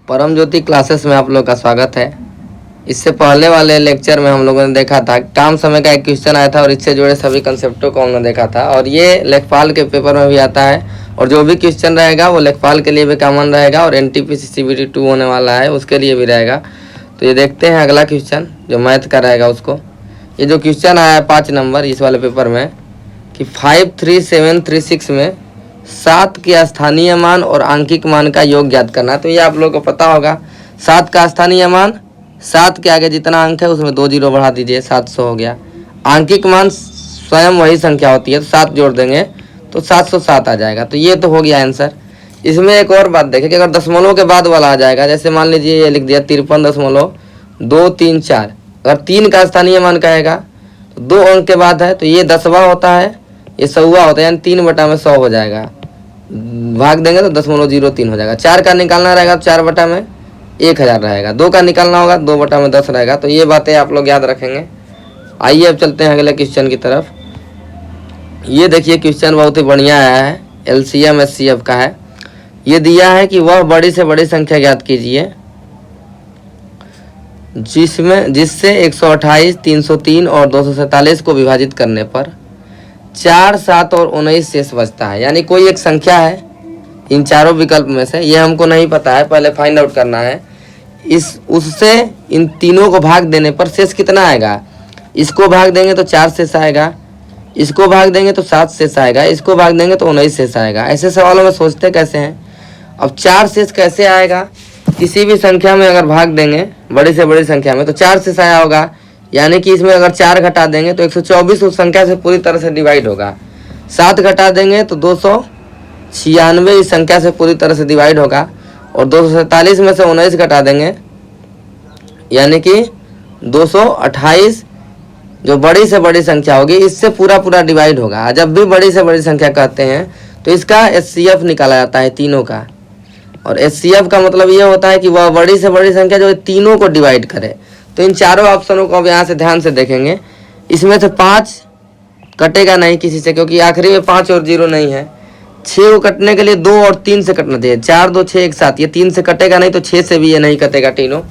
परम ज्योति क्लासेस में आप लोग का स्वागत है। इससे पहले वाले लेक्चर में हम लोगों ने देखा था काम समय का एक क्वेश्चन आया था और इससे जुड़े सभी कंसेप्टों को हमने देखा था और ये लेखपाल के पेपर में भी आता है और जो भी क्वेश्चन रहेगा वो लेखपाल के लिए भी कॉमन रहेगा और NTPC CBT 2 होने वाला है उसके लिए भी रहेगा। तो ये देखते हैं अगला क्वेश्चन जो मैथ का रहेगा उसको। ये जो क्वेश्चन आया है 5 नंबर इस वाले पेपर में कि 53736 में 7 के स्थानीय मान और आंकिक मान का योग ज्ञात करना है। तो ये आप लोगों को पता होगा 7 का स्थानीय मान 7 के आगे जितना अंक है उसमें 2 जीरो बढ़ा दीजिए 700 हो गया। आंकिक मान स्वयं वही संख्या होती है तो 7 जोड़ देंगे तो 707 आ जाएगा। तो ये तो हो गया आंसर। इसमें एक और बात देखें कि अगर दशमलव के बाद वाला आ जाएगा, जैसे मान लीजिए ये लिख दिया 53.234, अगर 3 का स्थानीय मान कहेगा तो 2 अंक के बाद है तो ये 10वां होता है, ये 100वां होता है, यानी 3/100 हो जाएगा। भाग देंगे तो 0.03 हो जाएगा। 4 का निकालना रहेगा तो 4/1000 रहेगा। 2 का निकालना होगा 2/10 रहेगा। तो ये बातें आप लोग याद रखेंगे। आइए अब चलते हैं अगले क्वेश्चन की तरफ। ये देखिए क्वेश्चन बहुत ही बढ़िया आया है, LCM SCF का है। ये दिया है कि वह बड़ी से बड़ी संख्या ज्ञात कीजिए जिससे 128, 303 और 247 को विभाजित करने पर 4, 7 और 19 शेष बचता है। यानी कोई एक संख्या है इन चारों विकल्प में से, ये हमको नहीं पता है, पहले फाइंड आउट करना है। उससे इन तीनों को भाग देने पर शेष कितना आएगा। इसको भाग देंगे तो 4 शेष आएगा, इसको भाग देंगे तो 7 शेष आएगा, इसको भाग देंगे तो 19 शेष आएगा। ऐसे सवालों में सोचते कैसे हैं। अब 4 शेष कैसे आएगा, किसी भी संख्या में अगर भाग देंगे बड़ी से बड़ी संख्या में तो 4 शेष आया होगा, यानी कि इसमें अगर 4 घटा देंगे तो 124 उस संख्या से पूरी तरह से डिवाइड होगा। 7 घटा देंगे तो 296 इस संख्या से पूरी तरह से डिवाइड होगा और 247 में से 19 घटा देंगे यानी कि 228 जो बड़ी से बड़ी संख्या होगी इससे पूरा डिवाइड होगा। जब भी बड़ी से बड़ी संख्या कहते हैं तो इसका SCF निकाला जाता है तीनों का, और SCF का मतलब ये होता है कि वह बड़ी से बड़ी संख्या जो तीनों को डिवाइड करे। तो इन चारों ऑप्शनों को अब यहाँ से ध्यान से देखेंगे। इसमें से 5 कटेगा नहीं किसी से, क्योंकि आखिरी में 5 और 0 नहीं है। 6 को कटने के लिए 2 और 3 से कटना चाहिए। 4, 2, 6 एक साथ, ये 3 से कटेगा नहीं तो 6 से भी ये नहीं कटेगा तीनों,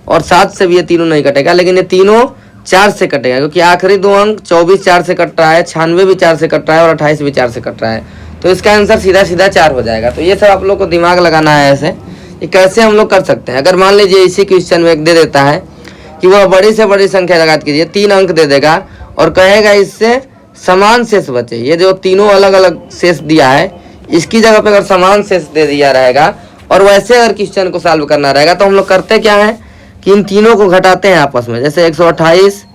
और 7 से भी ये तीनों नहीं कटेगा, लेकिन ये तीनों 4 से कटेगा क्योंकि आखिरी 2 अंक 24 4 से कट रहा है, 96 भी 4 से कट रहा है और 28 भी 4 से कट रहा है। तो इसका आंसर सीधा 4 हो जाएगा। तो ये सब आप लोग को दिमाग लगाना है। ऐसे ये कैसे हम लोग कर सकते हैं। अगर मान लीजिए इसी क्वेश्चन में एक दे देता है कि वह बड़ी से बड़ी संख्या ज्ञात कीजिए, 3 अंक दे देगा और कहेगा इससे समान शेष बचे। ये जो तीनों अलग अलग शेष दिया है इसकी जगह पे अगर समान शेष दे दिया रहेगा और वैसे अगर क्वेश्चन को सॉल्व करना रहेगा तो हम लोग करते क्या है कि इन तीनों को घटाते हैं आपस में। जैसे 128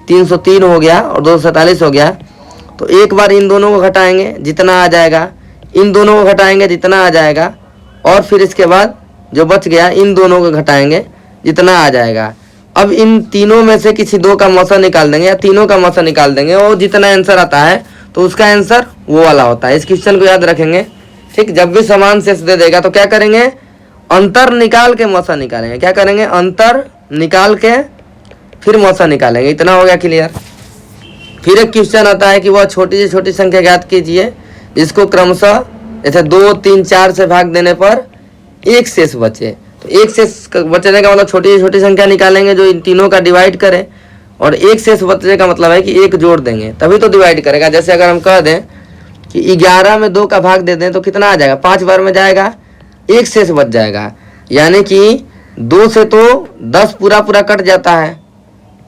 303 हो गया और 247 हो गया, तो एक बार इन दोनों को घटाएंगे जितना आ जाएगा, इन दोनों को घटाएंगे जितना आ जाएगा, और फिर इसके बाद जो बच गया इन दोनों को घटाएंगे जितना आ जाएगा। अब इन तीनों में से किसी 2 का मौसा निकाल देंगे या तीनों का मौसा निकाल देंगे और जितना आंसर आता है तो उसका आंसर वो वाला होता है। इस क्वेश्चन को याद रखेंगे। ठीक, जब भी समान शेष दे देगा तो क्या करेंगे, अंतर निकाल के मौसा निकालेंगे। क्या करेंगे, अंतर निकाल के फिर मौसा निकालेंगे। इतना हो गया क्लियर। फिर एक क्वेश्चन आता है कि वह छोटी से छोटी संख्या ज्ञात कीजिए जिसको क्रमशः जैसे 2, 3, 4 से भाग देने पर एक शेष बचे। तो एक शेष बचने का मतलब छोटी से छोटी संख्या निकालेंगे जो इन तीनों का डिवाइड करे, और एक शेष बचने का मतलब है कि एक जोड़ देंगे तभी तो डिवाइड करेगा। जैसे अगर हम कह दें कि 11 में 2 का भाग दे दें तो कितना आ जाएगा, 5 बार में जाएगा, एक शेष बच जाएगा। यानी कि 2 से तो 10 पूरा कट जाता है,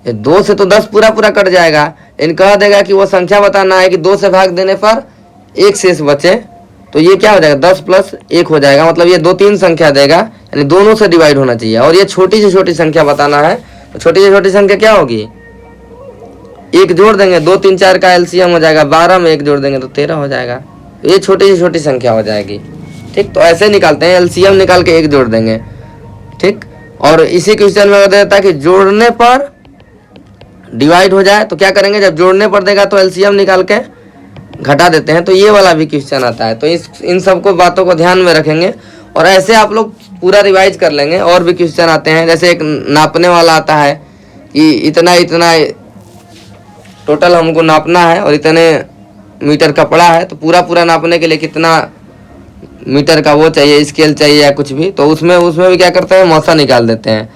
2 से तो 10 पूरा कट जाएगा। इन कह देगा कि वो संख्या बताना है कि 2 से भाग देने पर एक शेष बचे, तो ये क्या हो जाएगा 10 + 1 हो जाएगा। मतलब ये 2-3 संख्या देगा, यानी दोनों से डिवाइड होना चाहिए। और ये छोटी से छोटी संख्या बताना है, तो छोटी से छोटी संख्या क्या होगी, 1 जोड़ देंगे, 2, 3, 4 का LCM हो जाएगा, 12 में 1 जोड़ देंगे तो 13 हो जाएगा। ये छोटी से छोटी संख्या हो जाएगी। ठीक, तो ऐसे निकालते हैं, LCM निकाल के 1 जोड़ देंगे। ठीक, और इसी क्वेश्चन में देता है कि जोड़ने पर डिवाइड हो जाए तो क्या करेंगे, जब जोड़ने पर देगा तो LCM निकाल के घटा देते हैं। तो ये वाला भी क्वेश्चन आता है। तो इन सबको बातों को ध्यान में रखेंगे और ऐसे आप लोग पूरा रिवाइज कर लेंगे। और भी क्वेश्चन आते हैं, जैसे एक नापने वाला आता है कि इतना टोटल हमको नापना है और इतने मीटर कपड़ा है, तो पूरा नापने के लिए कितना मीटर का वो चाहिए, स्केल चाहिए या कुछ भी, तो उसमें भी क्या करते हैं, मौसा निकाल देते हैं।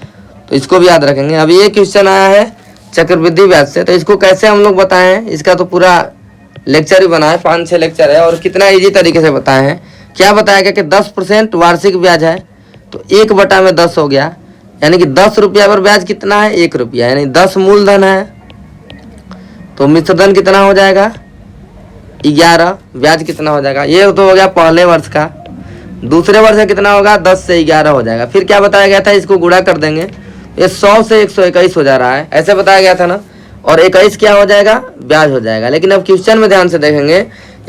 तो इसको भी याद रखेंगे। अब ये क्वेश्चन आया है चक्रवृद्धि ब्याज से, तो इसको कैसे हम लोग बताए हैं, इसका तो पूरा लेक्चर ही बना है, 5-6 लेक्चर है, और कितना इजी तरीके से बताए हैं। क्या बताया गया कि 10% वार्षिक ब्याज है, तो 1/10 हो गया, यानी कि 10 रुपया पर ब्याज कितना है, 1 रुपया, यानी 10 मूलधन है, तो मिश्रधन कितना हो जाएगा, 11, ब्याज कितना हो जाएगा, ये तो हो गया पहले वर्ष का। दूसरे वर्ष में कितना होगा, 10 से 11 हो जाएगा। फिर क्या बताया गया था, इसको गुणा कर देंगे, ये 100 से 121 हो जा रहा है, ऐसे बताया गया था ना, और 21 क्या हो जाएगा, ब्याज हो जाएगा। लेकिन अब क्वेश्चन में ध्यान से देखेंगे,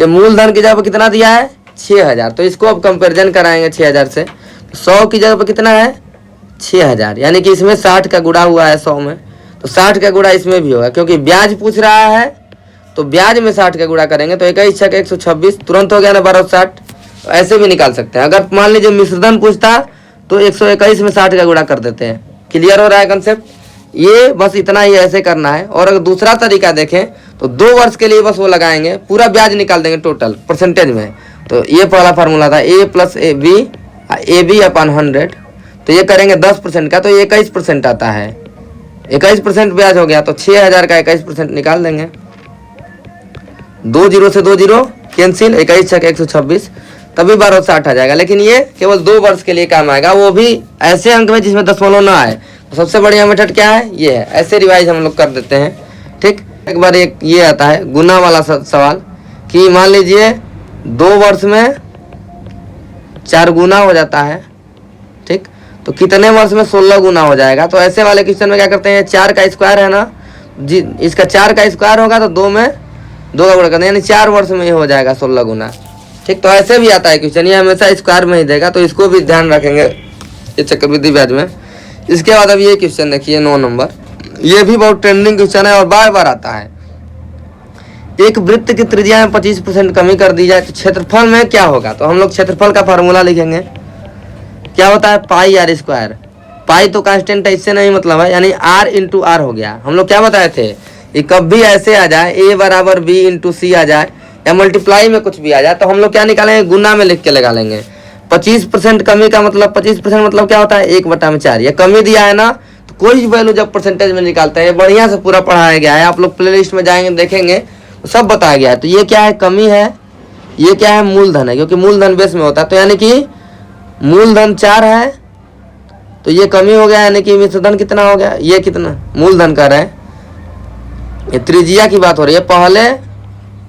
ये मूलधन की जगह पर कितना दिया है, 6000, तो इसको अब कंपेरिजन कराएंगे 6000 से, 100 की जगह पर कितना है, 6000, यानी कि इसमें 60 का गुणा हुआ है 100 में, तो 60 का गुणा इसमें भी होगा, क्योंकि ब्याज पूछ रहा है, तो ब्याज में 60 का गुणा करेंगे, तो 21 छक 126, तुरंत हो गया ना 1260। तो ऐसे भी निकाल सकते हैं। अगर मान लीजिए मिश्रधन पूछता तो 121 में 60 का गुणा कर देते हैं। क्लियर हो रहा है कंसेप्ट, ये बस इतना ही ऐसे करना है। और अगर दूसरा तरीका देखें तो 2 वर्ष के लिए बस वो लगाएंगे, पूरा ब्याज निकाल देंगे टोटल परसेंटेज में। तो ये पहला फार्मूला था, a + ab अपॉन 100, तो ये करेंगे 10% का, तो 21% आता है, 21% ब्याज हो गया, तो 6000 का 21% निकाल देंगे। 2 0 से 2 0 कैंसिल, 21 छक 126, तभी 1260 आ जाएगा। लेकिन ये केवल 2 वर्ष के लिए काम आएगा, वो भी ऐसे अंक में जिसमें दशमलव ना आए। तो सबसे बढ़िया मेथड क्या है, ये है, ऐसे रिवाइज हम लोग कर देते हैं। ठीक, एक बार एक ये आता है गुना वाला सवाल, कि मान लीजिए 2 वर्ष में 4 गुना हो जाता है, ठीक, तो कितने वर्ष में 16 गुना हो जाएगा। तो ऐसे वाले क्वेश्चन में क्या करते हैं, 4 का स्क्वायर है ना जी, इसका 4 का स्क्वायर होगा तो 2 में 2 का गुणा करते हैं, यानी 4 वर्ष में ही हो जाएगा 16 गुना। ठीक, तो ऐसे भी आता है क्वेश्चन, ये हमेशा स्क्वायर में ही देगा, तो इसको भी ध्यान रखेंगे ये चक्रवृद्धि ब्याज में। इसके बाद अब ये क्वेश्चन देखिए 9 नंबर, ये भी बहुत ट्रेंडिंग क्वेश्चन है और बार बार आता है। एक वृत्त की त्रिज्या में 25% कमी कर दी जाए तो क्षेत्रफल में क्या होगा। तो हम लोग क्षेत्रफल का फार्मूला लिखेंगे, क्या होता है, पाई आर स्क्वायर। पाई तो कांस्टेंट है, इससे नहीं मतलब है, यानी r इंटू आर हो गया। हम लोग क्या बताए थे, ये कभी ऐसे आ जाए a = b इंटू सी आ जाए, या मल्टीप्लाई में कुछ भी आ जाए, तो हम लोग क्या निकालेंगे, गुना में लिख के लगा लेंगे। 25% कमी का मतलब, 25% मतलब क्या होता है, 1/4। ये कमी दिया है ना, तो कोई भी वैल्यू जब परसेंटेज में निकालते हैं, बढ़िया से पूरा पढ़ाया गया है, आप लोग प्ले लिस्ट में जाएंगे देखेंगे तो सब बताया गया है। तो ये क्या है, कमी है, ये क्या है, मूलधन है, क्योंकि मूलधन बेस में होता है, तो यानी कि मूलधन 4 है, तो ये कमी हो गया, यानी कि मिश्रधन कितना हो गया, ये कितना मूलधन कर रहे हैं, ये त्रिज्या की बात हो रही है, पहले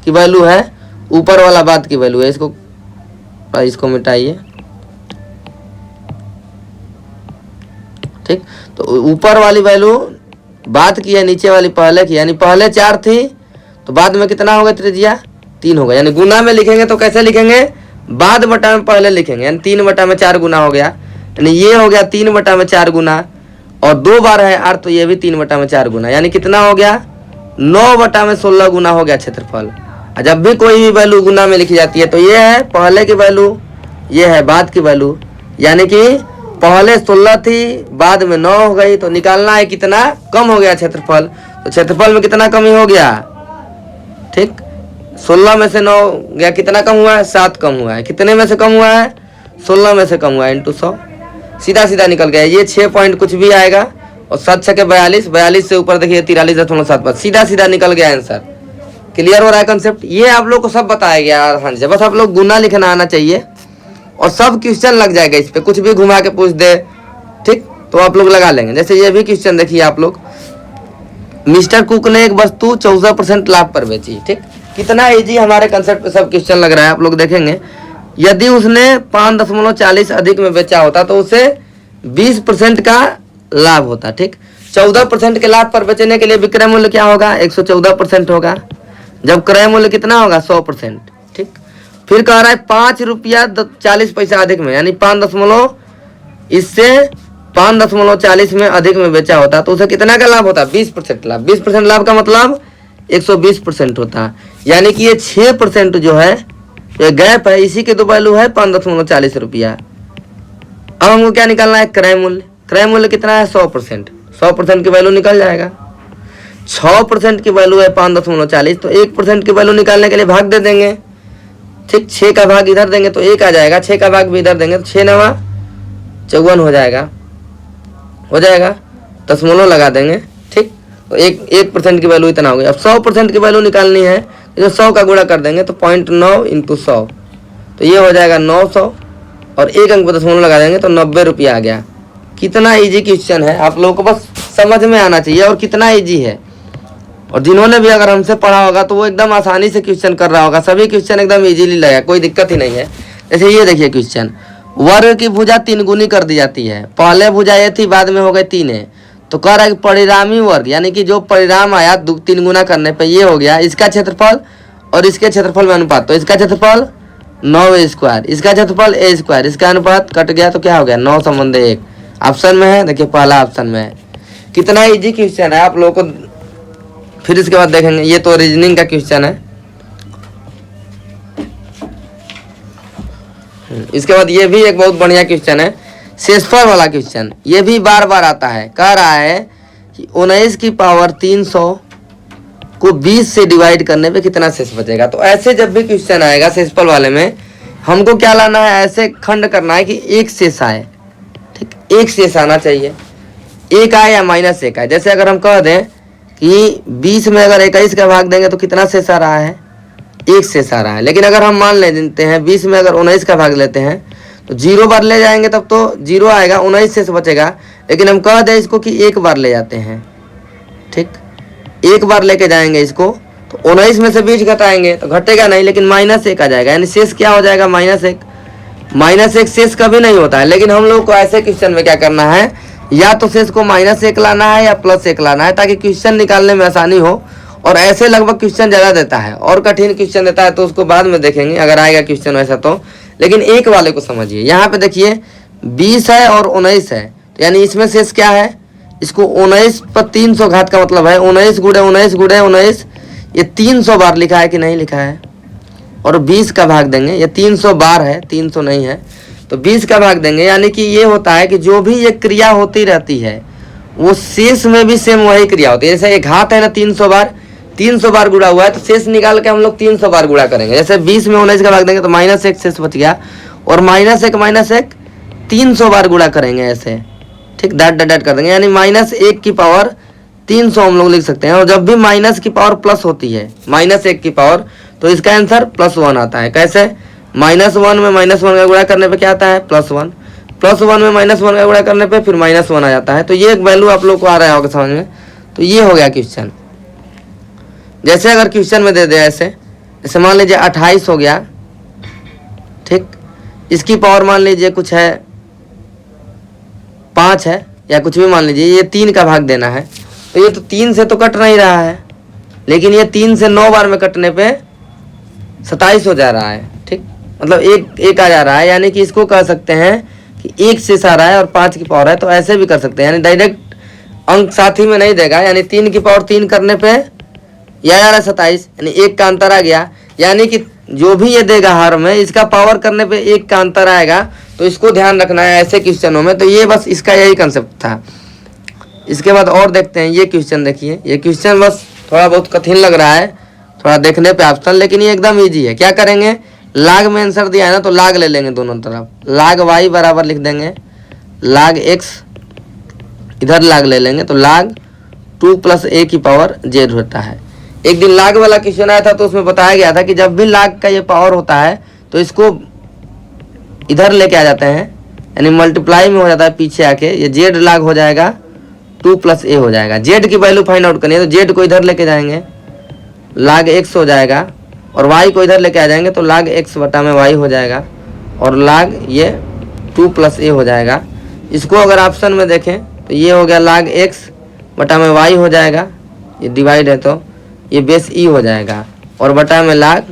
की वैल्यू है, ऊपर वाला बाद की वैल्यू है। इसको मिटाइए, ठीक, तो ऊपर वाली वैल्यू बाद की है, नीचे वाली पहले की, यानी पहले 4 थी तो बाद में कितना होगा, त्रिज्या 3 होगा। यानी गुना में लिखेंगे तो कैसे लिखेंगे, बाद बटा में पहले लिखेंगे, यानी 3/4 गुना हो गया, यानी ये हो गया 3/4 गुना, और 2 बार है r, तो ये भी 3/4 गुना, यानी कितना हो गया, 9/16 गुना हो गया क्षेत्रफल। जब भी कोई भी वैल्यू गुना में लिखी जाती है तो ये है पहले की वैल्यू, ये है बाद की वैल्यू, यानी कि पहले 16 थी, बाद में 9 हो गई, तो निकालना है कितना कम हो गया क्षेत्रफल। तो क्षेत्रफल में कितना कमी हो गया, ठीक, 16 में से 9 गया, कितना कम हुआ है, 7 कम हुआ है। कितने में से कम हुआ है, 16 में से कम हुआ है, इंटू 100, सीधा सीधा निकल गया। ये 6 पॉइंट कुछ भी आएगा, और 7 छके 42, 42 से ऊपर देखिए 43.75, सीधा सीधा निकल गया आंसर। क्लियर हो रहा है कंसेप्ट, ये आप लोग को सब बताया गया आसान से, बस आप लोग गुना लिखना आना चाहिए, और सब क्वेश्चन लग जाएगा इस पे, कुछ भी घुमा के पूछ दे, ठीक, तो आप लोग लगा लेंगे। जैसे ये भी क्वेश्चन देखिए आप लोग, मिस्टर कुक ने एक वस्तु 14% लाभ पर बेची, ठीक, कितना इजी हमारे कंसेप्ट पे सब क्वेश्चन लग रहा है, आप लोग देखेंगे। यदि उसने 5.40 अधिक में बेचा होता तो उसे 20% का लाभ होता, ठीक। 14% के लाभ पर बेचने के लिए विक्रय मूल्य क्या होगा, 114% होगा, जब क्रय मूल्य कितना होगा, 100%, ठीक। फिर कह रहा है 5 रुपया 40 पैसा अधिक में, यानी 5.40 में अधिक में बेचा होता तो उसे कितना का लाभ होता, 20% लाभ। 20% लाभ का मतलब 120% होता, यानी कि ये 6% जो है, ये गैप है, इसी के तो वैल्यू है 5.40 रुपया। अब हमको क्या निकालना है, क्रय मूल्य। क्रय मूल्य कितना है, 100%, 100% की वैल्यू निकल जाएगा। 6% की वैल्यू है 5.40, तो 1% की वैल्यू निकालने के लिए भाग दे देंगे, ठीक, 6 का भाग इधर देंगे तो 1 आ जाएगा, 6 का भाग भी इधर देंगे तो 6 9 54 हो जाएगा, दशमलव लगा देंगे। ठीक, तो 1% की वैल्यू इतना हो गया। अब 100% की वैल्यू निकालनी है, तो 100 का गुणा कर देंगे तो 0.9 × 100, तो ये हो जाएगा 900 और 1 अंक पर दशमलव लगा देंगे तो 90 रुपया आ गया। कितना इजी क्वेश्चन है, आप लोगों को बस समझ में आना चाहिए और कितना इजी है। और जिन्होंने भी अगर हमसे पढ़ा होगा तो वो एकदम आसानी से क्वेश्चन कर रहा होगा, सभी क्वेश्चन एकदम इजीली लगा, कोई दिक्कत ही नहीं है। जैसे ये देखिए क्वेश्चन, वर्ग की भुजा 3 गुनी कर दी जाती है, पहले भुजा ये थी बाद में हो गए 3 है, तो कह रहा है कि परिणामी वर्ग यानी कि जो परिणाम आया 3 गुना करने पे ये हो गया, इसका क्षेत्रफल और इसके क्षेत्रफल में अनुपात, तो इसका क्षेत्रफल 9a², इसका क्षेत्रफल a², इसका अनुपात कट गया तो क्या हो गया 9/1। ऑप्शन में है, देखिए पहला ऑप्शन में है। कितना इजी क्वेश्चन है आप लोगों को। फिर इसके बाद देखेंगे, ये तो रीजनिंग का क्वेश्चन है। इसके बाद ये भी एक बहुत बढ़िया क्वेश्चन है, शेषफल वाला क्वेश्चन, ये भी बार बार आता है। कह रहा है कि 19 की पावर 300 को 20 से डिवाइड करने पे कितना शेष बचेगा। तो ऐसे जब भी क्वेश्चन आएगा शेषफल वाले में, हमको क्या लाना है, ऐसे खंड करना है कि एक शेष आए। ठीक, एक शेष आना चाहिए, एक आए या -1 आए। जैसे अगर हम कह दें कि 20 में अगर 21 का भाग देंगे तो कितना शेष आ रहा है, 1 शेष आ रहा है। लेकिन अगर हम मान लेते हैं 20 में अगर 19 का भाग लेते हैं तो 0 बार ले जाएंगे तब तो 0 आएगा, 19 शेष बचेगा। लेकिन हम कह दें इसको कि 1 बार ले जाते हैं, ठीक, 1 बार लेके जाएंगे इसको, तो 19 में से 20 घटाएंगे तो घटेगा नहीं, लेकिन -1 आ जाएगा, यानी शेष क्या हो जाएगा -1। -1 शेष कभी नहीं होता है। लेकिन हम लोग को ऐसे क्वेश्चन में क्या करना है, या तो शेष को -1 लाना है या +1 लाना है, ताकि क्वेश्चन निकालने में आसानी हो। और ऐसे लगभग क्वेश्चन ज़्यादा देता है, और कठिन क्वेश्चन देता है तो उसको बाद में देखेंगे अगर आएगा क्वेश्चन वैसा तो। लेकिन एक वाले को समझिए, यहाँ पे देखिए 20 है और 19 है, तो यानी इसमें शेष क्या है, इसको 19 पर 300 घात का मतलब है 19 × 19 × 19, ये 300 बार लिखा है कि नहीं लिखा है। और 20 का भाग देंगे, ये 300 बार है, 300 नहीं है, तो 20 का भाग देंगे। यानी कि ये होता है कि जो भी ये क्रिया होती रहती है वो शेष में भी सेम वही क्रिया होती है। जैसे एक घात है ना, 300 बार गुणा हुआ है, तो शेष निकाल के हम लोग 300 बार गुणा करेंगे। जैसे 20 में 19 का भाग देंगे तो -1 शेष बच गया, और -1 300 बार गुणा करेंगे ऐसे, ठीक, डट कर देंगे, यानी -1 की पावर 300 हम लोग लिख सकते हैं। और जब भी माइनस की पावर प्लस होती है, -1 की पावर, तो इसका आंसर +1 आता है। कैसे, -1 में -1 का गुणा करने पे क्या आता है, +1, +1 में -1 का गुणा करने पे फिर -1 आ जाता है। तो ये एक वैल्यू आप लोग को आ रहा होगा समझ में। तो ये हो गया क्वेश्चन। जैसे अगर क्वेश्चन में दे दे ऐसे, जैसे मान लीजिए 28 हो गया, ठीक, इसकी पावर मान लीजिए कुछ है 5 है या कुछ भी मान लीजिए, ये 3 का भाग देना है, तो ये तो 3 से तो कट नहीं रहा है, लेकिन ये 3 से 9 बार में कटने पे 27 हो जा रहा है, ठीक, मतलब एक आ जा रहा है। यानी कि इसको कह सकते हैं कि 1 शेष आ रहा है और 5 की पावर है, तो ऐसे भी कर सकते हैं, यानी डायरेक्ट अंक साथ ही में नहीं देगा। यानी 3 की पावर 3 करने पे यह आ रहा है 27, यानी 1 का अंतर आ गया। यानी कि जो भी ये देगा हर में, इसका पावर करने पे 1 का अंतर आएगा, तो इसको ध्यान रखना है ऐसे क्वेश्चनों में। तो ये बस इसका यही कंसेप्ट था। इसके बाद और देखते हैं, ये क्वेश्चन देखिए, ये क्वेश्चन बस थोड़ा बहुत कठिन लग रहा है थोड़ा देखने पे ऑप्शन, लेकिन ये एकदम ईजी है। क्या करेंगे, लाग में आंसर दिया है ना, तो लाग ले लेंगे दोनों तरफ, लाग y बराबर लिख देंगे लाग x, इधर लाग ले लेंगे, तो लाग 2 + a की पावर z होता है। एक दिन लाग वाला क्वेश्चन आया था तो उसमें बताया गया था कि जब भी लाग का ये पावर होता है तो इसको इधर लेके आ जाते हैं, यानी मल्टीप्लाई में हो जाता है पीछे आके, ये जेड लाग हो जाएगा 2 + a हो जाएगा। जेड की वैल्यू फाइंड आउट करनी है तो जेड को इधर लेके जाएंगे, लाग x हो जाएगा, और y को इधर लेके आ जाएंगे तो लाग x बटा में y हो जाएगा, और लाग ये 2 + a हो जाएगा। इसको अगर ऑप्शन में देखें तो ये हो गया लाग x बटा में y हो जाएगा, ये डिवाइड है तो ये बेस e हो जाएगा, और बटा में लाग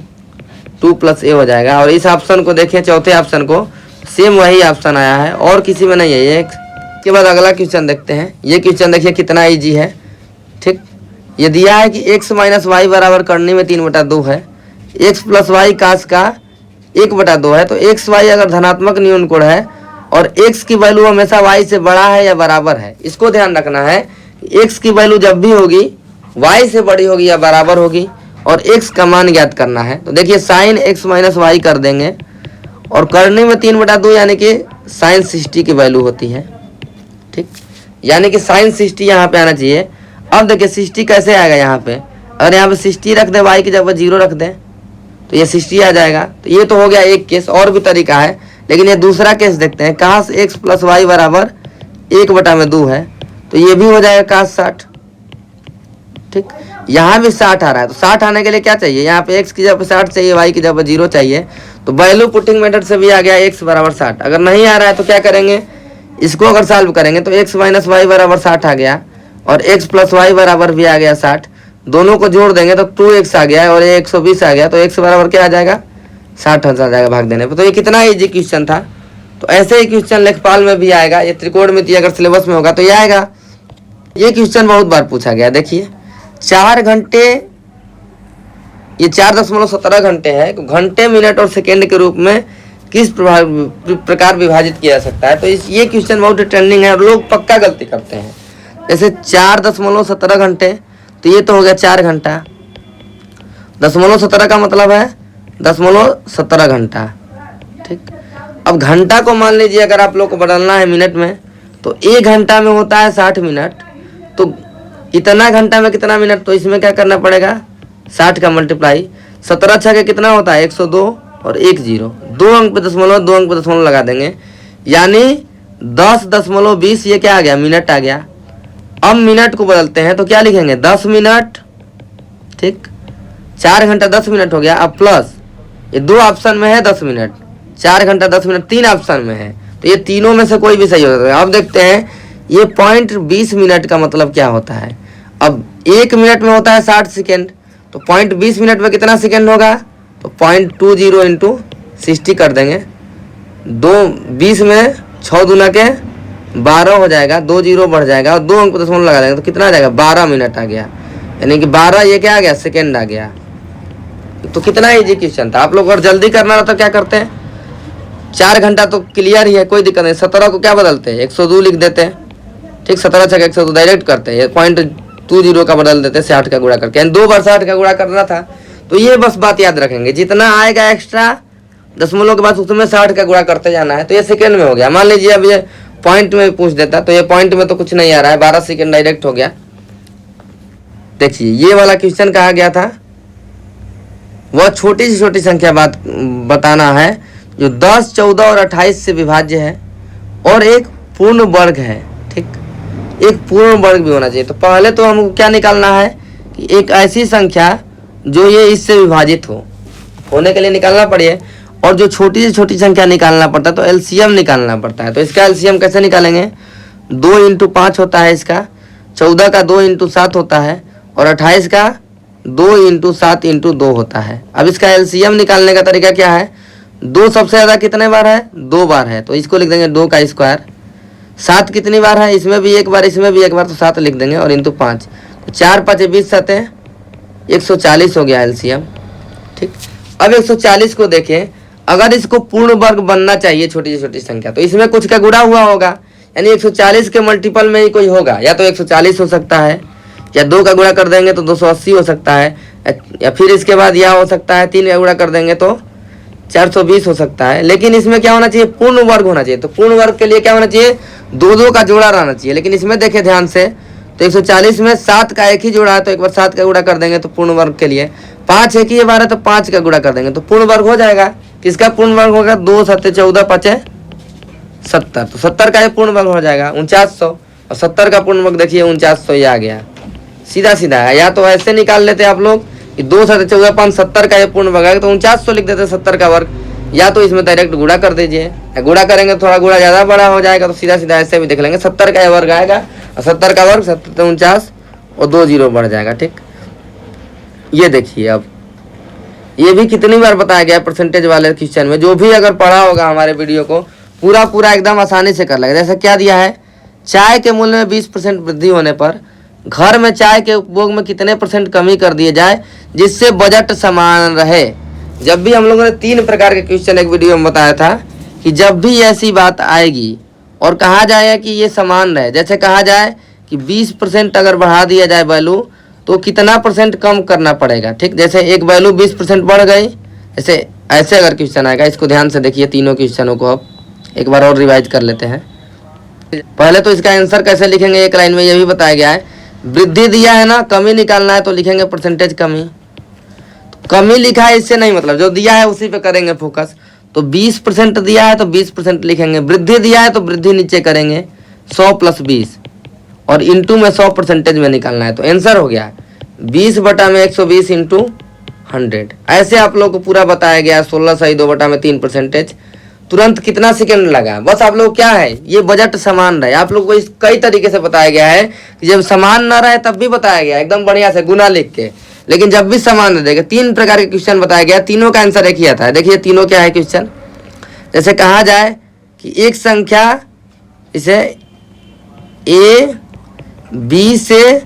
2 + a हो जाएगा। और इस ऑप्शन को देखें, चौथे ऑप्शन को, सेम वही ऑप्शन आया है और किसी में नहीं है ये। इसके बाद अगला क्वेश्चन देखते हैं। ये क्वेश्चन देखिए कितना ईजी है, ठीक, ये दिया है कि x - y बराबर करनी में 3/2 है, x + y काश का 1/2 है, तो x y अगर धनात्मक न्यून कोण है और x की वैल्यू हमेशा y से बड़ा है या बराबर है, इसको ध्यान रखना है। x की वैल्यू जब भी होगी y से बड़ी होगी या बराबर होगी, और x का मान ज्ञात करना है। तो देखिए साइन x माइनस वाई कर देंगे और करने में 3/2 यानी कि साइन 60 की वैल्यू होती है। ठीक, यानी कि साइन 60 यहाँ पे आना चाहिए। अब देखिए 60 कैसे आएगा यहाँ पे, अगर यहाँ पे 60 रख दें वाई की जगह 0 रख दें तो ये 60 आ जाएगा। तो ये तो हो गया एक केस, और भी तरीका है लेकिन ये दूसरा केस देखते हैं। काश x प्लस वाई बराबर 1/2 है तो ये भी हो जाएगा काश 60। ठीक, यहाँ भी 60 आ रहा है तो 60 आने के लिए क्या चाहिए, यहाँ पे x की जगह 60 चाहिए, y की जगह 0 चाहिए। तो वैल्यू पुटिंग मेथड से भी आ गया x बराबर 60। अगर नहीं आ रहा है तो क्या करेंगे, इसको अगर सॉल्व करेंगे तो x माइनस वाई बराबर 60 आ गया और x प्लस वाई बराबर भी आ गया 60। दोनों को जोड़ देंगे तो 2x आ गया और ये 120 आ गया। तो x बराबर क्या आ जाएगा, 60 आ जाएगा भाग देने पर। तो ये कितना इजी क्वेश्चन था। तो ऐसे ही क्वेश्चन लेखपाल में भी आएगा, ये त्रिकोणमिति अगर सिलेबस में होगा तो ये आएगा। ये क्वेश्चन बहुत बार पूछा गया। देखिए 4 घंटे, ये 4.17 घंटे है। घंटे मिनट और सेकेंड के रूप में किस प्रकार विभाजित किया जा सकता है। तो ये क्वेश्चन बहुत ट्रेंडिंग है और लोग पक्का गलती करते हैं। जैसे 4.17 घंटे तो ये तो हो गया 4 घंटा, 0.17 का मतलब है 0.17 घंटा। ठीक, अब घंटा को मान लीजिए अगर आप लोग को बदलना है मिनट में तो 1 घंटा में होता है 60 मिनट। तो इतना घंटा में कितना मिनट, तो इसमें क्या करना पड़ेगा 60 का मल्टीप्लाई 17 छः के कितना होता है 102 और 1 0, 2 अंक पे दशमलव, 2 अंक पे दशमलव लगा देंगे यानी 10.20। ये क्या आ गया, मिनट आ गया। अब मिनट को बदलते हैं तो क्या लिखेंगे 10 मिनट। ठीक, 4 घंटा 10 मिनट हो गया। अब प्लस ये 2 ऑप्शन में है 10 मिनट, 4 घंटा 10 मिनट 3 ऑप्शन में है तो ये तीनों में से कोई भी सही हो सकता है। अब देखते हैं ये 0.20 मिनट का मतलब क्या होता है। अब 1 मिनट में होता है 60 सेकेंड तो 0.20 मिनट में कितना सेकेंड होगा, तो 0.20 इंटू 60 कर देंगे। 20 में 6 दूना के 12 हो जाएगा, 2 0 बढ़ जाएगा और 2 अंक पे दशमलव लगा देंगे तो कितना आ जाएगा 12 मिनट आ गया। यानी कि 12 ये क्या आ गया, सेकेंड आ गया। तो कितना इजी क्वेश्चन था। आप लोग अगर जल्दी करना रहा तो क्या करते हैं, 4 घंटा तो क्लियर ही है, कोई दिक्कत नहीं। 17 को क्या बदलते हैं 102 लिख देते हैं। ठीक, 17 छः 102 डायरेक्ट करते हैं, 0.20 का बदल देते हैं 60 का गुणा करके, यानी 2 बार 60 का गुणा करना था। तो ये बस बात याद रखेंगे, जितना आएगा एक्स्ट्रा दशमलव के बाद उसमें 60 का गुणा करते जाना है। तो ये सेकेंड में हो गया। मान लीजिए अब ये पॉइंट में पूछ देता तो ये पॉइंट में तो कुछ नहीं आ रहा है, 12 सेकेंड डायरेक्ट हो गया। देखिए ये वाला क्वेश्चन कहा गया था, वह छोटी से छोटी संख्या बताना है जो 10, 14 और 28 से विभाज्य है और एक पूर्ण वर्ग है। ठीक, एक पूर्ण वर्ग भी होना चाहिए। तो पहले तो हमको क्या निकालना है कि एक ऐसी संख्या जो ये इससे विभाजित होने के लिए निकालना पड़े, और जो छोटी से छोटी संख्या निकालना पड़ता है तो एलसीएम निकालना पड़ता है। तो इसका एलसीएम कैसे निकालेंगे, 2 इंटू 5 होता है इसका, 14 का 2 इंटू 7 होता है और 28 का 2 इंटू 7 इंटू 2 होता है। अब इसका एलसीएम निकालने का तरीका क्या है, 2 सबसे ज़्यादा कितने बार है, 2 बार है तो इसको लिख देंगे 2 का स्क्वायर। 7 कितनी बार है, इसमें भी 1 बार इसमें भी 1 बार तो 7 लिख देंगे और इंटू 5। तो 4 5 20 7 140 हो गया एलसीएम। ठीक, अब 140 को देखें, अगर इसको पूर्ण वर्ग बनना चाहिए छोटी से छोटी संख्या तो इसमें कुछ का गुणा हुआ होगा, यानी 140 के मल्टीपल में ही कोई होगा, या तो 140 हो सकता है या 2 का गुणा कर देंगे तो 280 हो सकता है, या फिर इसके बाद यह हो सकता है 3 का गुणा कर देंगे तो 420 हो सकता है। लेकिन इसमें क्या होना चाहिए, पूर्ण वर्ग होना चाहिए। तो पूर्ण वर्ग के लिए क्या होना चाहिए, 2 का जोड़ा रहना चाहिए। लेकिन इसमें देखें ध्यान से तो 140 में 7 का एक ही जोड़ा है तो एक बार 7 का गुणा कर देंगे तो पूर्ण वर्ग के लिए 5 एक ही बार है तो 5 का गुणा कर देंगे तो पूर्ण वर्ग हो जाएगा। किसका पूर्ण वर्ग होगा, 2 7 14 5 70, तो 70 का ये पूर्ण वर्ग हो जाएगा 4900, और 70 का पूर्ण वर्ग देखिए 4900 ये आ गया। सीधा सीधा है, या तो ऐसे निकाल लेते आप लोग कि 2 7 14 5 70 का ये पूर्ण वर्ग है तो 4900 लिख देते 70 का वर्ग, या तो इसमें डायरेक्ट गुणा कर दीजिए। गुणा करेंगे थोड़ा गुणा ज़्यादा बड़ा हो जाएगा तो सीधा सीधा ऐसे भी देख लेंगे 70 का ये वर्ग आएगा और 70 का वर्ग 70 49 और 2 0 बढ़ जाएगा। ठीक, ये देखिए अब ये भी कितनी बार बताया गया परसेंटेज वाले क्वेश्चन में, जो भी अगर पढ़ा होगा हमारे वीडियो को पूरा एकदम आसानी से कर लेगा। जैसे क्या दिया है, चाय के मूल्य में 20% वृद्धि होने पर घर में चाय के उपभोग में कितने % कमी कर दिए जाए जिससे बजट समान रहे। जब भी हम लोगों ने 3 प्रकार के क्वेश्चन एक वीडियो में बताया था कि जब भी ऐसी बात आएगी और कहा जाए कि ये समान रहे, जैसे कहा जाए कि 20% अगर बढ़ा दिया जाए वैल्यू तो कितना परसेंट कम करना पड़ेगा। ठीक, जैसे एक वैल्यू 20% बढ़ गई, जैसे ऐसे अगर क्वेश्चन आएगा, इसको ध्यान से देखिए तीनों क्वेश्चनों को अब एक बार और रिवाइज कर लेते हैं। पहले तो इसका आंसर कैसे लिखेंगे एक लाइन में ये भी बताया गया है। वृद्धि दिया है ना, कमी निकालना है तो लिखेंगे परसेंटेज कमी। तो कमी लिखा है इससे नहीं मतलब, जो दिया है उसी पे करेंगे फोकस। तो 20% दिया है तो 20% लिखेंगे, वृद्धि दिया है तो वृद्धि नीचे करेंगे 100 + 20 और इंटू में 100 परसेंटेज में निकालना है। तो आंसर हो गया 20/120 इंटू 100। ऐसे आप लोग को पूरा बताया गया 16 सही 2/3 परसेंटेज। तुरंत कितना सेकंड लगा, बस आप लोग क्या है ये बजट समान रहे। आप लोग को इस कई तरीके से बताया गया है कि जब समान ना रहे तब भी बताया गया एकदम बढ़िया से गुना लिख के, लेकिन जब भी समान रहेगा 3 प्रकार के क्वेश्चन बताया गया, तीनों का आंसर एक ही आता है। देखिए तीनों क्या है क्वेश्चन। जैसे कहा जाए कि एक संख्या इसे ए बी से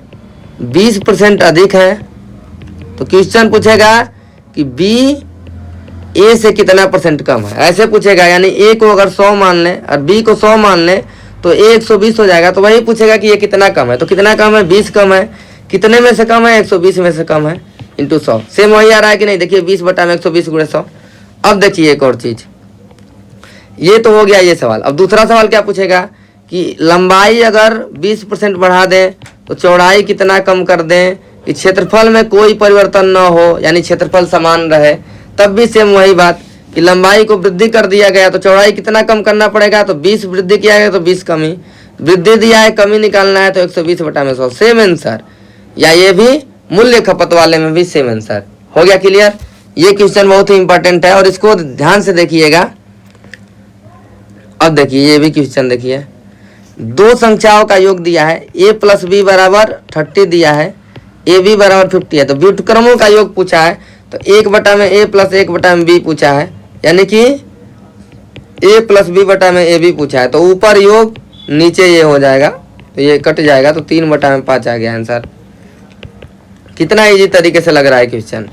20% अधिक है, तो क्वेश्चन पूछेगा कि बी ए से कितना परसेंट कम है, ऐसे पूछेगा। यानी ए को अगर 100 मान लें और बी को 100 मान लें तो ए 120 हो जाएगा। तो वही पूछेगा कि ये कितना कम है, तो कितना कम है 20 कम है। कितने में से कम है 120 में से कम है इंटू 100। सेम वही आ रहा है कि नहीं, देखिए 20/120 × 100। अब देखिए एक और चीज, ये तो हो गया ये सवाल। अब दूसरा सवाल क्या पूछेगा कि लंबाई अगर 20% बढ़ा दें तो चौड़ाई कितना कम कर दें कि क्षेत्रफल में कोई परिवर्तन न हो, यानी क्षेत्रफल समान रहे। तब भी सेम वही बात कि लंबाई को वृद्धि कर दिया गया तो चौड़ाई कितना कम करना पड़ेगा, तो 20 वृद्धि किया गया तो 20 कमी। वृद्धि दिया है कमी निकालना है तो 120/100 सेम आंसर। या ये भी मूल्य खपत वाले में भी सेम आंसर। हो गया क्लियर। ये क्वेश्चन बहुत ही इंपॉर्टेंट है और इसको ध्यान से देखिएगा। अब देखिए ये भी क्वेश्चन देखिए, दो संख्याओं का योग दिया है, a + b = 30 दिया है, ab = 50 है। तो व्युत्क्रमों का योग पूछा है तो 1/a + 1/b पूछा है, यानी कि a + b/ab पूछा है। तो ऊपर योग नीचे ये हो जाएगा तो ये कट जाएगा, तो 3/5 आ गया आंसर। कितना इजी तरीके से लग रहा है क्वेश्चन,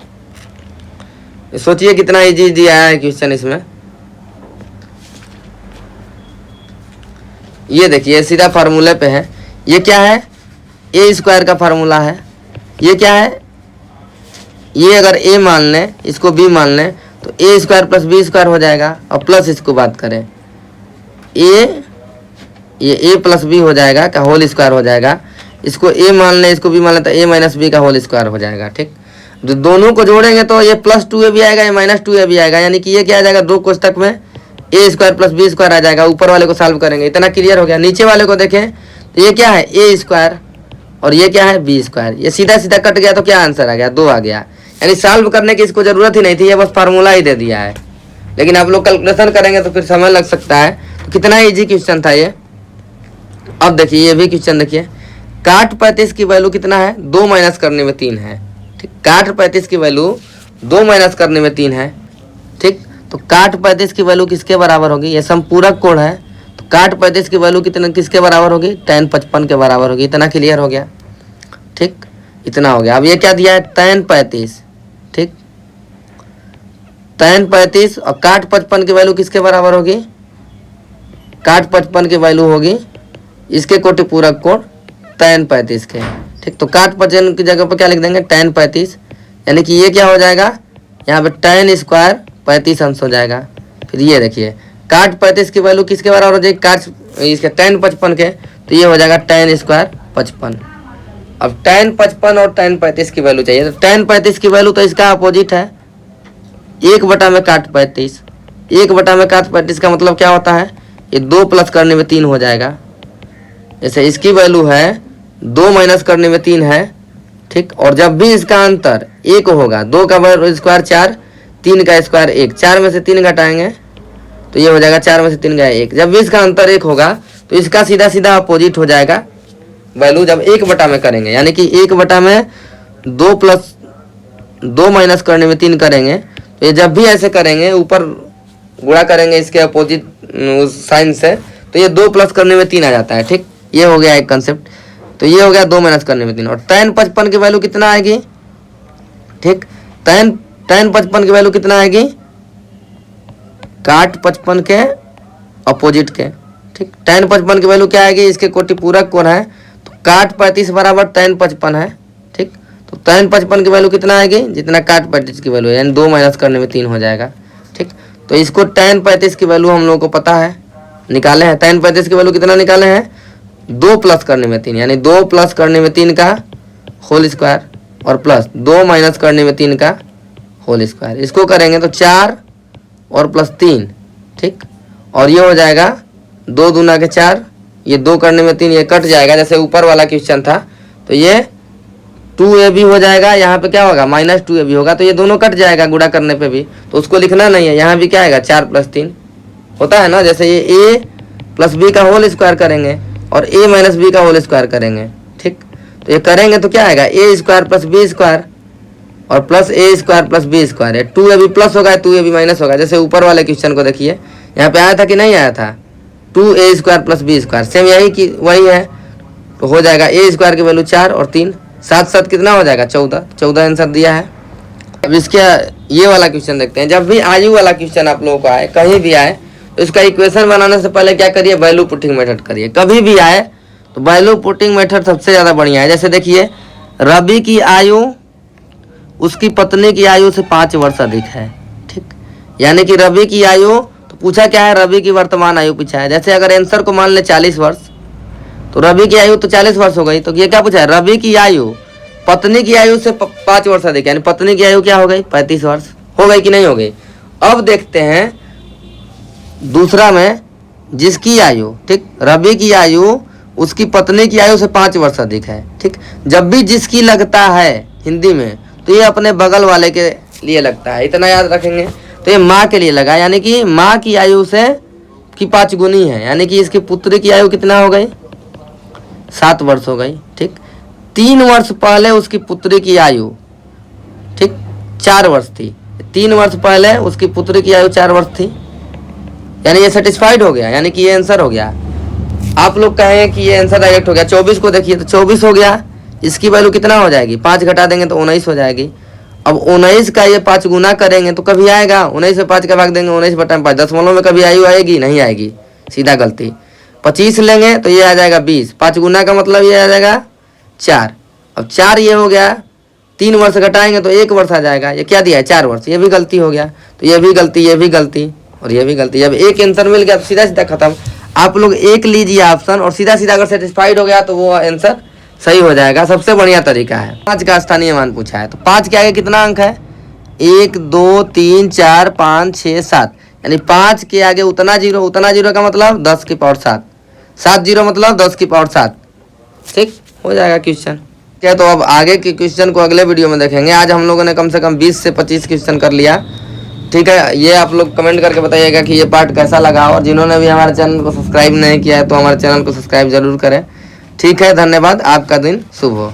सोचिए कितना इजी आया है क्वेश्चन इसमें। ये देखिए सीधा फार्मूले पे है। ये क्या है, a² का फार्मूला है। ये क्या है, ये अगर a मान लें इसको b मान लें तो a² + b² हो जाएगा और प्लस इसको बात करें ये a + b हो जाएगा का होल स्क्वायर हो जाएगा। इसको a मान लें इसको b मान लें तो a - b का होल स्क्वायर हो जाएगा। ठीक, तो दोनों को जोड़ेंगे तो ये +2ab आएगा, ये -2ab आएगा, यानी कि ये क्या आ जाएगा 2 कोष्ठक में a² + b² आ जाएगा। ऊपर वाले को सॉल्व करेंगे, इतना क्लियर हो गया। नीचे वाले को देखें तो ये क्या है a² और ये क्या है b²। ये सीधा सीधा कट गया तो क्या आंसर आ गया 2 आ गया, यानी सॉल्व करने की इसको जरूरत ही नहीं थी, ये बस फार्मूला ही दे दिया है। लेकिन आप लोग कैलकुलेशन करेंगे तो फिर समय लग सकता है। तो कितना इजी क्वेश्चन था ये। अब देखिए ये भी क्वेश्चन देखिए, काट 35 की वैल्यू कितना है 2 माइनस करने में 3 है। ठीक, काट 35 की वैल्यू 2 माइनस करने में 3 है। ठीक, तो काट 35 की वैल्यू किसके बराबर होगी, ये संपूरक कोण है। तो काट 35 की वैल्यू कितना किसके बराबर होगी, tan 55 के बराबर होगी। इतना क्लियर हो गया। ठीक, इतना हो गया। अब ये क्या दिया है tan 35। ठीक, tan 35 और काट 55 की वैल्यू किसके बराबर होगी, काट 55 की वैल्यू होगी इसके कोटि पूरक कोण tan 35 के। ठीक, तो काट 55 की जगह पर क्या लिख देंगे tan 35, यानी कि ये क्या हो जाएगा यहाँ पे tan² 35 अंश हो जाएगा। फिर ये देखिए काट 35 की वैल्यू किसके बराबर हो जाएगी, काट इसके tan 55 के, तो ये हो जाएगा tan² 55। अब tan 55 और tan 35 की वैल्यू चाहिए, तो tan 35 की वैल्यू तो इसका अपोजिट है 1 में काट 35। 1 में काट 35 का मतलब क्या होता है, ये 2 प्लस करने में 3 हो जाएगा। जैसे इसकी वैल्यू है 2 माइनस करने में 3 है। ठीक, और जब भी इसका अंतर 1 होगा, 2 का स्क्वायर 4, 3 का स्क्वायर 1, 4 में से 3 घटाएंगे तो ये हो जाएगा 4 में से 3 गया 1। जब भी इसका अंतर 1 होगा तो इसका सीधा सीधा अपोजिट हो जाएगा वैल्यू जब 1 में करेंगे, यानी कि 1 में 2 प्लस 2 माइनस करने में 3 करेंगे। तो ये जब भी ऐसे करेंगे ऊपर गुणा करेंगे इसके अपोजिट साइन से, तो ये 2 प्लस करने में 3 आ जाता है। ठीक, ये हो गया एक कंसेप्ट। तो ये हो गया 2 माइनस करने में 3। और tan 55 की वैल्यू कितना आएगी, ठीक, tan 55 की वैल्यू कितना आएगी, काट 55 के अपोजिट के। ठीक, tan 55 की वैल्यू क्या आएगी, इसके कोटि पूरक कोण है तो काट 35 बराबर tan 55 है। ठीक, तो tan 55 की वैल्यू कितना आएगी, जितना cot 35 की वैल्यू है, यानी 2 माइनस करने में 3 हो जाएगा। ठीक, तो इसको tan 35 की वैल्यू हम लोगों को पता है, निकाले हैं। tan 35 की वैल्यू कितना निकाले हैं, 2 प्लस करने में 3, यानी 2 प्लस करने में 3 का होल स्क्वायर और प्लस 2 माइनस करने में 3 का होल स्क्वायर। इसको करेंगे तो 4 और प्लस 3, ठीक, और ये हो जाएगा 2 दूना के 4, ये 2 करने में 3, ये कट जाएगा जैसे ऊपर वाला क्वेश्चन था। तो ये 2ab हो जाएगा, यहाँ पे क्या होगा माइनस 2ab होगा, तो ये दोनों कट जाएगा गुणा करने पे भी, तो उसको लिखना नहीं है। यहाँ भी क्या आएगा 4 प्लस 3 होता है ना, जैसे ये a प्लस बी का होल स्क्वायर करेंगे और a माइनस बी का होल स्क्वायर करेंगे। ठीक, तो ये करेंगे तो क्या आएगा a square plus b square और plus a square plus b square है। 2ab प्लस होगा 2ab माइनस होगा, जैसे ऊपर वाले क्वेश्चन को देखिए, यहाँ पे आया था कि नहीं आया था, 2a square plus b square, same यही की वही है। तो हो जाएगा a स्क्वायर की वैल्यू 4 और 3, 7 कितना हो जाएगा 14 आंसर दिया है। अब इसके ये वाला क्वेश्चन देखते हैं। जब भी आयु वाला क्वेश्चन आप लोगों को आए, कहीं भी आए, तो इसका इक्वेशन बनाने से पहले क्या करिए, वैल्यू पुटिंग मेथड करिए। कभी भी आए तो वैल्यू पुटिंग मेथड सबसे ज़्यादा बढ़िया है। जैसे देखिए, रवि की आयु उसकी पत्नी की आयु से 5 वर्ष अधिक है। ठीक, यानी कि रवि की आयु, तो पूछा क्या है, रवि की वर्तमान आयु पूछा है। जैसे अगर आंसर को मान ले 40 वर्ष, तो रवि की आयु तो 40 वर्ष हो गई। तो ये क्या पूछा है, रवि की आयु पत्नी की आयु से 5 वर्ष अधिक, यानी पत्नी की आयु क्या हो गई 35 वर्ष हो गई कि नहीं हो गई। अब देखते हैं दूसरा में, जिसकी आयु, ठीक, रवि की आयु उसकी पत्नी की आयु से 5 वर्ष अधिक है। ठीक, जब भी जिसकी लगता है हिंदी में, तो ये अपने बगल वाले के लिए लगता है, इतना याद रखेंगे। तो ये माँ के लिए लगा, यानी कि माँ की आयु से की 5 गुनी है, यानी कि इसकी पुत्री की आयु कितना हो गई 7 वर्ष हो गई। ठीक, 3 वर्ष पहले उसकी पुत्री की आयु, ठीक, 4 वर्ष थी। 3 वर्ष पहले उसकी पुत्री की आयु 4 वर्ष थी, यानी ये सेटिस्फाइड हो गया, यानी कि ये आंसर हो गया। आप लोग कहेंगे कि ये आंसर डायरेक्ट हो गया। 24 को देखिए, तो 24 हो गया, इसकी वैल्यू कितना हो जाएगी, 5 घटा देंगे तो 19 हो जाएगी। अब 19 का ये 5 गुना करेंगे तो कभी आएगा, 19 से 5 का भाग देंगे, 19 बटा 5, दशमलव में कभी आयु आएगी, नहीं आएगी, सीधा गलती। 25 लेंगे तो ये आ जाएगा 20, 5 गुना का मतलब ये आ जाएगा 4। अब 4 ये हो गया, 3 वर्ष घटाएंगे तो 1 वर्ष आ जाएगा, ये क्या दिया है 4 वर्ष, ये भी गलती हो गया। तो ये भी गलती, ये भी गलती और ये भी गलती। जब एक आंसर मिल गया तो सीधा सीधा खत्म। आप लोग एक लीजिए ऑप्शन और सीधा सीधा अगर सेटिस्फाइड हो गया तो वो आंसर सही हो जाएगा, सबसे बढ़िया तरीका है। 5 का स्थानीय मान पूछा है, तो 5 के आगे कितना अंक है, 1 2 3 4 5 6 7, यानी 5 के आगे उतना जीरो का मतलब 10 की पावर 7, 7 जीरो मतलब 10 की पावर 7। ठीक, हो जाएगा क्वेश्चन। क्या, तो अब आगे के क्वेश्चन को अगले वीडियो में देखेंगे। आज हम लोगों ने कम से कम 20 से 25 क्वेश्चन कर लिया। ठीक है, ये आप लोग कमेंट करके बताइएगा कि ये पार्ट कैसा लगा, और जिन्होंने भी हमारे चैनल को सब्सक्राइब नहीं किया है तो हमारे चैनल को सब्सक्राइब जरूर करें। ठीक है, धन्यवाद, आपका दिन शुभ हो।